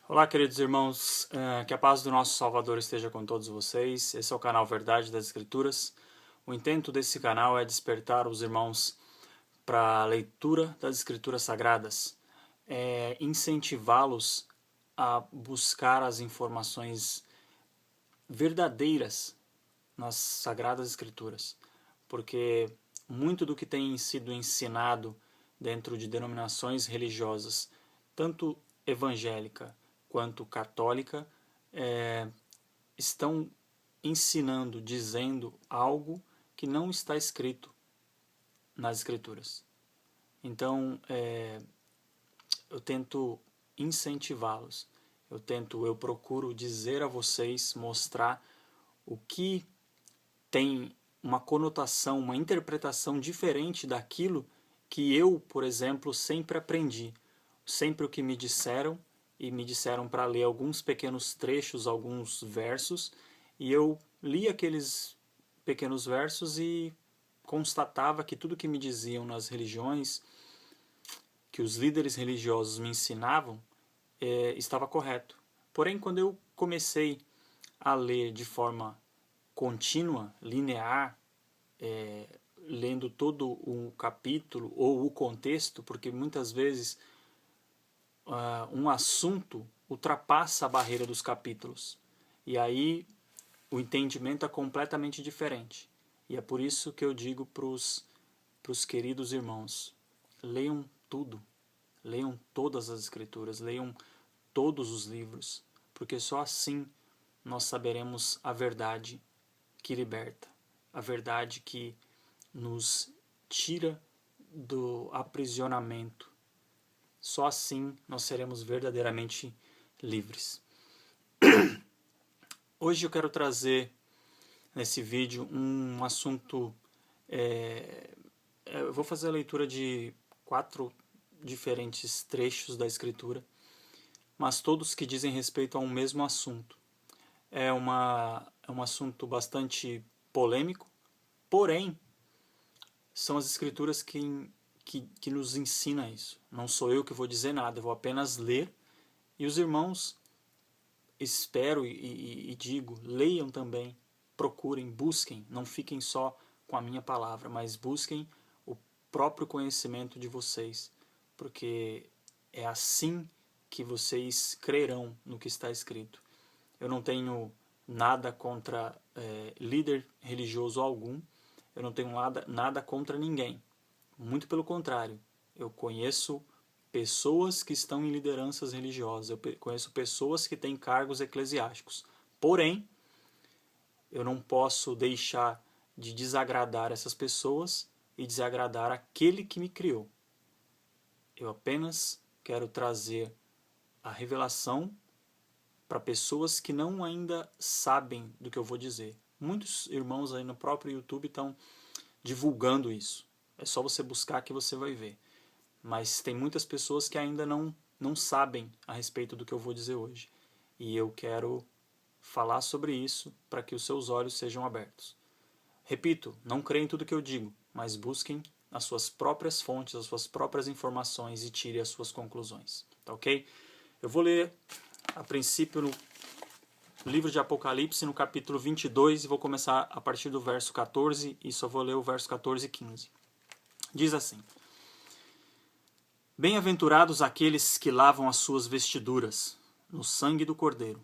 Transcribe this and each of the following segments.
Olá, queridos irmãos, que a paz do nosso Salvador esteja com todos vocês. Esse é o canal Verdade das Escrituras. O intento desse canal é despertar os irmãos para a leitura das Escrituras Sagradas, incentivá-los a buscar as informações verdadeiras nas Sagradas Escrituras, porque muito do que tem sido ensinado dentro de denominações religiosas, tanto evangélica quanto católica, estão ensinando, dizendo algo que não está escrito nas Escrituras. Então, eu tento incentivá-los, eu procuro dizer a vocês, mostrar o que tem uma conotação, uma interpretação diferente daquilo que eu, por exemplo, sempre aprendi. Sempre o que me disseram, e me disseram para ler alguns pequenos trechos, alguns versos, e eu li aqueles pequenos versos e constatava que tudo que me diziam nas religiões, que os líderes religiosos me ensinavam, estava correto. Porém, quando eu comecei a ler de forma contínua, linear, lendo todo o capítulo ou o contexto, porque muitas vezes um assunto ultrapassa a barreira dos capítulos. E aí o entendimento é completamente diferente. E é por isso que eu digo para os queridos irmãos, leiam tudo, leiam todas as escrituras, leiam todos os livros, porque só assim nós saberemos a verdade que liberta, a verdade que nos tira do aprisionamento. Só assim nós seremos verdadeiramente livres. Hoje eu quero trazer nesse vídeo um assunto. Eu vou fazer a leitura de 4 diferentes trechos da Escritura, mas todos que dizem respeito a um mesmo assunto. É um assunto bastante polêmico, porém, são as Escrituras que nos ensina isso. Não sou eu que vou dizer nada, eu vou apenas ler. E os irmãos, espero e digo, leiam também, procurem, busquem, não fiquem só com a minha palavra, mas busquem o próprio conhecimento de vocês, porque é assim que vocês crerão no que está escrito. Eu não tenho nada contra líder religioso algum, eu não tenho nada contra ninguém. Muito pelo contrário, eu conheço pessoas que estão em lideranças religiosas, eu conheço pessoas que têm cargos eclesiásticos. Porém, eu não posso deixar de desagradar essas pessoas e desagradar aquele que me criou. Eu apenas quero trazer a revelação para pessoas que não ainda sabem do que eu vou dizer. Muitos irmãos aí no próprio YouTube estão divulgando isso. É só você buscar que você vai ver. Mas tem muitas pessoas que ainda não sabem a respeito do que eu vou dizer hoje. E eu quero falar sobre isso para que os seus olhos sejam abertos. Repito, não creem em tudo que eu digo, mas busquem as suas próprias fontes, as suas próprias informações e tirem as suas conclusões. Tá ok? Eu vou ler a princípio no livro de Apocalipse, no capítulo 22, e vou começar a partir do verso 14, e só vou ler o verso 14 e 15. Diz assim: Bem-aventurados aqueles que lavam as suas vestiduras no sangue do Cordeiro,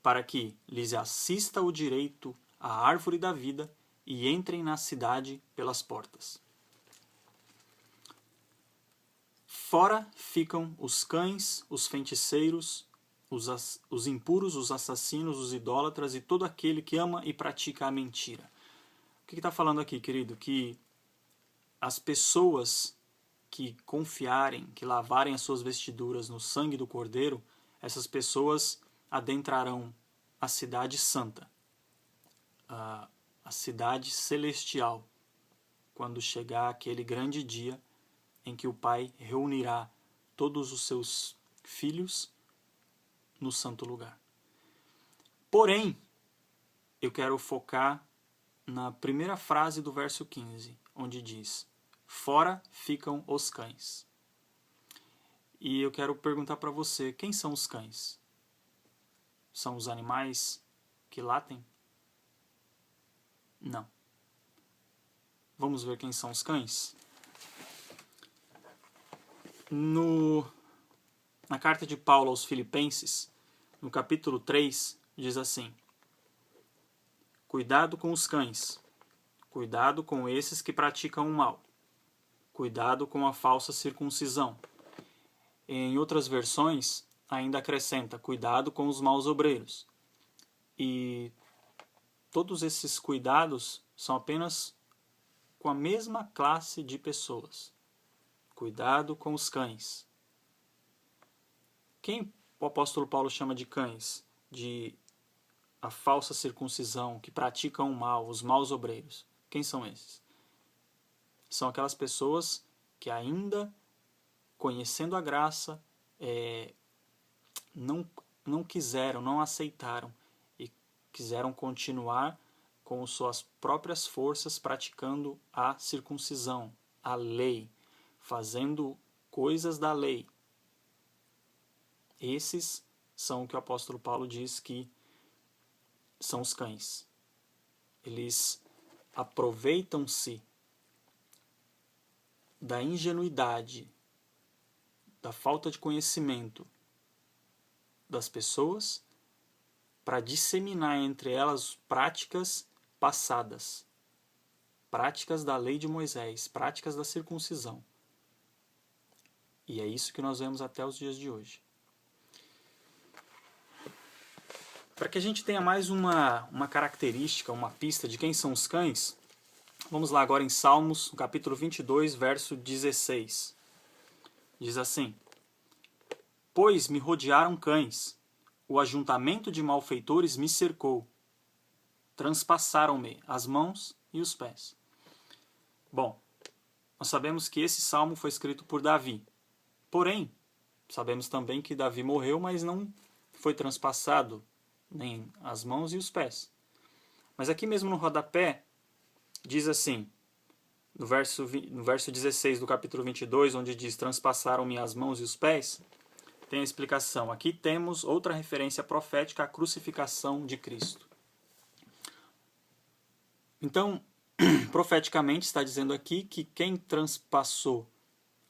para que lhes assista o direito à árvore da vida e entrem na cidade pelas portas. Fora ficam os cães, os feiticeiros, os impuros, os assassinos, os idólatras e todo aquele que ama e pratica a mentira. O que está falando aqui, querido? Que as pessoas que confiarem, que lavarem as suas vestiduras no sangue do Cordeiro, essas pessoas adentrarão a cidade santa, a cidade celestial, quando chegar aquele grande dia em que o Pai reunirá todos os seus filhos no santo lugar. Porém, eu quero focar na primeira frase do verso 15, onde diz: Fora ficam os cães. E eu quero perguntar para você, quem são os cães? são os animais que latem? Não. Vamos ver quem são os cães? Na carta de Paulo aos Filipenses, no capítulo 3, diz assim: cuidado com os cães, cuidado com esses que praticam o mal, cuidado com a falsa circuncisão. Em outras versões, ainda acrescenta: cuidado com os maus obreiros. E todos esses cuidados são apenas com a mesma classe de pessoas. Cuidado com os cães. Quem o apóstolo Paulo chama de cães? De a falsa circuncisão, que praticam o mal, os maus obreiros. Quem são esses? São aquelas pessoas que ainda, conhecendo a graça, não quiseram, não aceitaram e quiseram continuar com suas próprias forças praticando a circuncisão, a lei, fazendo coisas da lei. Esses são o que o apóstolo Paulo diz que são os cães. Eles aproveitam-se da ingenuidade, da falta de conhecimento das pessoas para disseminar entre elas práticas passadas, práticas da lei de Moisés, práticas da circuncisão. E é isso que nós vemos até os dias de hoje. Para que a gente tenha mais uma característica, uma pista de quem são os cães, vamos lá agora em Salmos, no capítulo 22, verso 16. Diz assim: pois me rodearam cães, o ajuntamento de malfeitores me cercou, transpassaram-me as mãos e os pés. Bom, nós sabemos que esse salmo foi escrito por Davi. Porém, sabemos também que Davi morreu, mas não foi transpassado nem as mãos e os pés. Mas aqui mesmo no rodapé, diz assim, no verso 16 do capítulo 22, onde diz: transpassaram-me as mãos e os pés, tem a explicação. Aqui temos outra referência profética à crucificação de Cristo. Então, profeticamente está dizendo aqui que quem transpassou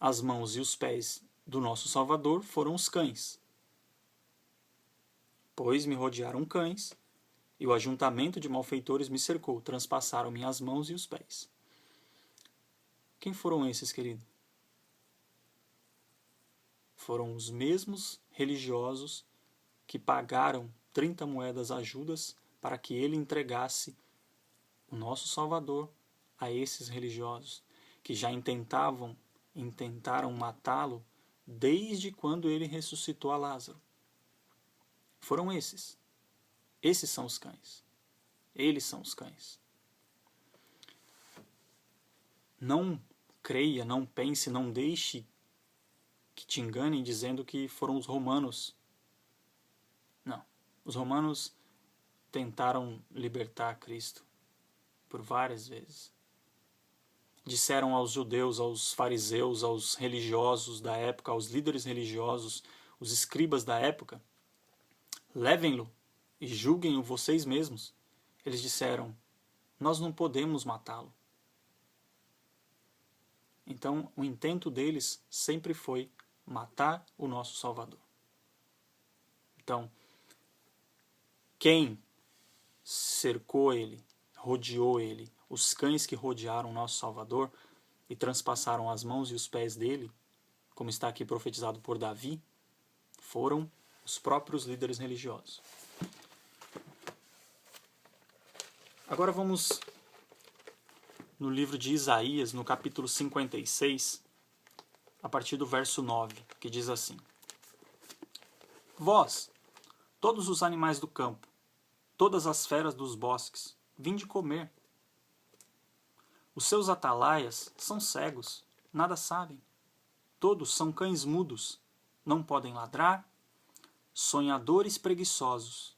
as mãos e os pés do nosso Salvador foram os cães. Pois me rodearam cães, e o ajuntamento de malfeitores me cercou, transpassaram-me as mãos e os pés. Quem foram esses, querido? Foram os mesmos religiosos que pagaram 30 moedas a Judas para que ele entregasse o nosso Salvador a esses religiosos, que já intentaram matá-lo desde quando ele ressuscitou a Lázaro. Foram esses. Esses são os cães. Eles são os cães. Não creia, não pense, não deixe que te enganem dizendo que foram os romanos. Não. Os romanos tentaram libertar Cristo por várias vezes. Disseram aos judeus, aos fariseus, aos religiosos da época, aos líderes religiosos, os escribas da época: levem-lo e julguem-o vocês mesmos. Eles disseram: nós não podemos matá-lo. Então, o intento deles sempre foi matar o nosso Salvador. Então, quem cercou ele, rodeou ele, os cães que rodearam o nosso Salvador e transpassaram as mãos e os pés dele, como está aqui profetizado por Davi, foram os próprios líderes religiosos. Agora vamos no livro de Isaías, no capítulo 56, a partir do verso 9, que diz assim: vós, todos os animais do campo, todas as feras dos bosques, vinde comer. Os seus atalaias são cegos, nada sabem. Todos são cães mudos, não podem ladrar, sonhadores preguiçosos.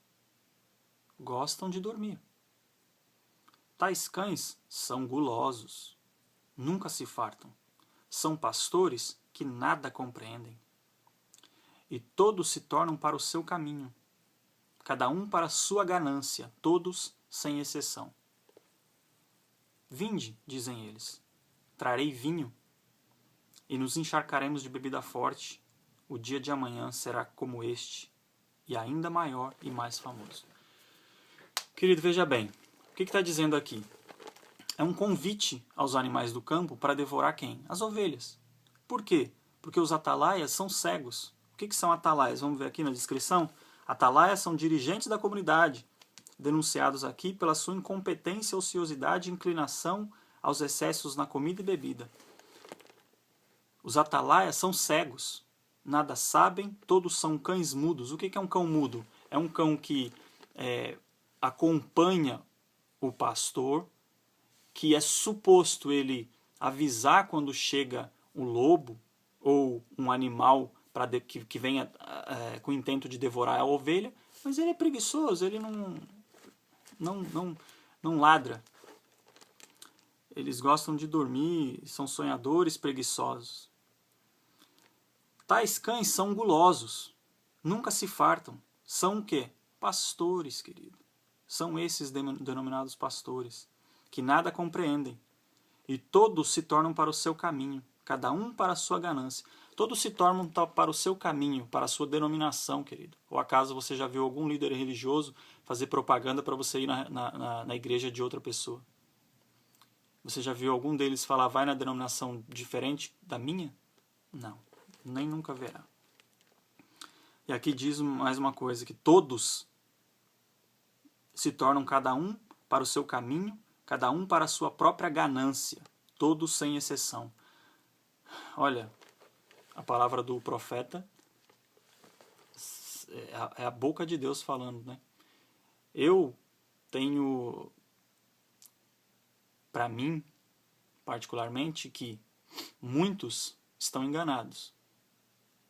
Gostam de dormir. Tais cães são gulosos, nunca se fartam. São pastores que nada compreendem. E todos se tornam para o seu caminho. cada um para sua ganância, todos sem exceção. Vinde, dizem eles, trarei vinho, e nos encharcaremos de bebida forte. O dia de amanhã será como este, e ainda maior e mais famoso. Querido, veja bem, o que está dizendo aqui? É um convite aos animais do campo para devorar quem? As ovelhas. Por quê? Porque os atalaias são cegos. O que são atalaias? Vamos ver aqui na descrição. Atalaias são dirigentes da comunidade, denunciados aqui pela sua incompetência, ociosidade e inclinação aos excessos na comida e bebida. Os atalaias são cegos, nada sabem, todos são cães mudos. O que é um cão mudo? É um cão que acompanha o pastor, que é suposto ele avisar quando chega um lobo ou um animal que venha com o intento de devorar a ovelha, mas ele é preguiçoso, ele não ladra. Eles gostam de dormir, são sonhadores preguiçosos. Tais cães são gulosos, nunca se fartam. São o quê? Pastores, querido. São esses denominados pastores, que nada compreendem. E todos se tornam para o seu caminho, cada um para a sua ganância. Todos se tornam para o seu caminho, para a sua denominação, querido. Ou acaso você já viu algum líder religioso fazer propaganda para você ir na igreja de outra pessoa? Você já viu algum deles falar, vai na denominação diferente da minha? Não, nem nunca verá. E aqui diz mais uma coisa, que todos se tornam cada um para o seu caminho, cada um para a sua própria ganância, todos sem exceção. Olha, a palavra do profeta é a boca de Deus falando, né? Eu tenho, para mim, particularmente, que muitos estão enganados.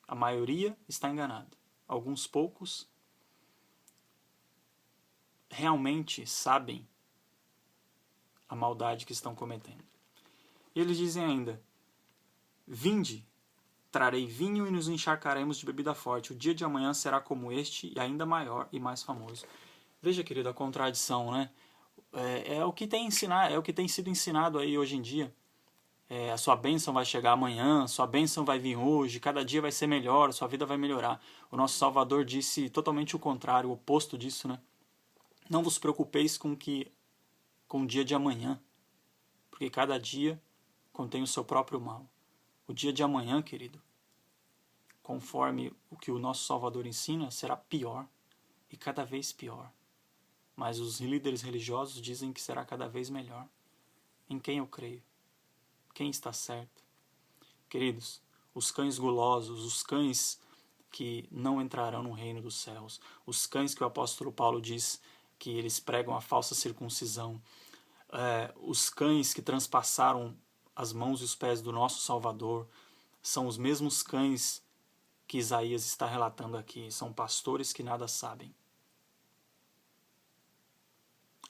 A maioria está enganada. Alguns poucos realmente sabem a maldade que estão cometendo. E eles dizem ainda, vinde, trarei vinho e nos encharcaremos de bebida forte. O dia de amanhã será como este e ainda maior e mais famoso. Veja, querido, a contradição, né? É o que tem sido ensinado aí hoje em dia. A sua bênção vai chegar amanhã, sua bênção vai vir hoje, cada dia vai ser melhor, sua vida vai melhorar. O nosso Salvador disse totalmente o contrário, o oposto disso, né? Não vos preocupeis com o dia de amanhã, porque cada dia contém o seu próprio mal. O dia de amanhã, querido, conforme o que o nosso Salvador ensina, será pior e cada vez pior. Mas os líderes religiosos dizem que será cada vez melhor. Em quem eu creio? Quem está certo? Queridos, os cães gulosos, os cães que não entrarão no reino dos céus, os cães que o apóstolo Paulo diz que eles pregam a falsa circuncisão, os cães que transpassaram as mãos e os pés do nosso Salvador, são os mesmos cães que Isaías está relatando aqui, são pastores que nada sabem.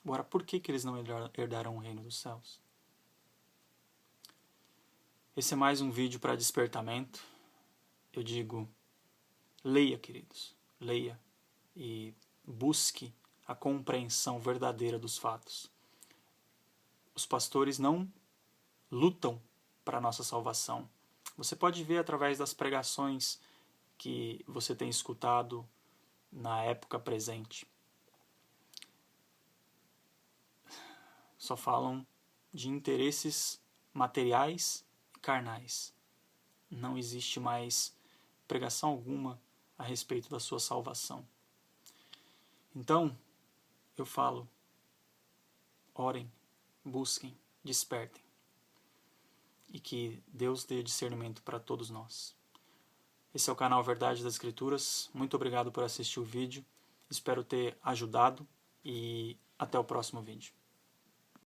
Agora, por que eles não herdarão o reino dos céus? Esse é mais um vídeo para despertamento. Eu digo, leia, queridos, leia e busque a compreensão verdadeira dos fatos. Os pastores não lutam para a nossa salvação. Você pode ver através das pregações que você tem escutado na época presente. Só falam de interesses materiais e carnais. Não existe mais pregação alguma a respeito da sua salvação. Então, eu falo, orem, busquem, despertem. E que Deus dê discernimento para todos nós. Esse é o canal Verdade das Escrituras. Muito obrigado por assistir o vídeo. Espero ter ajudado e até o próximo vídeo.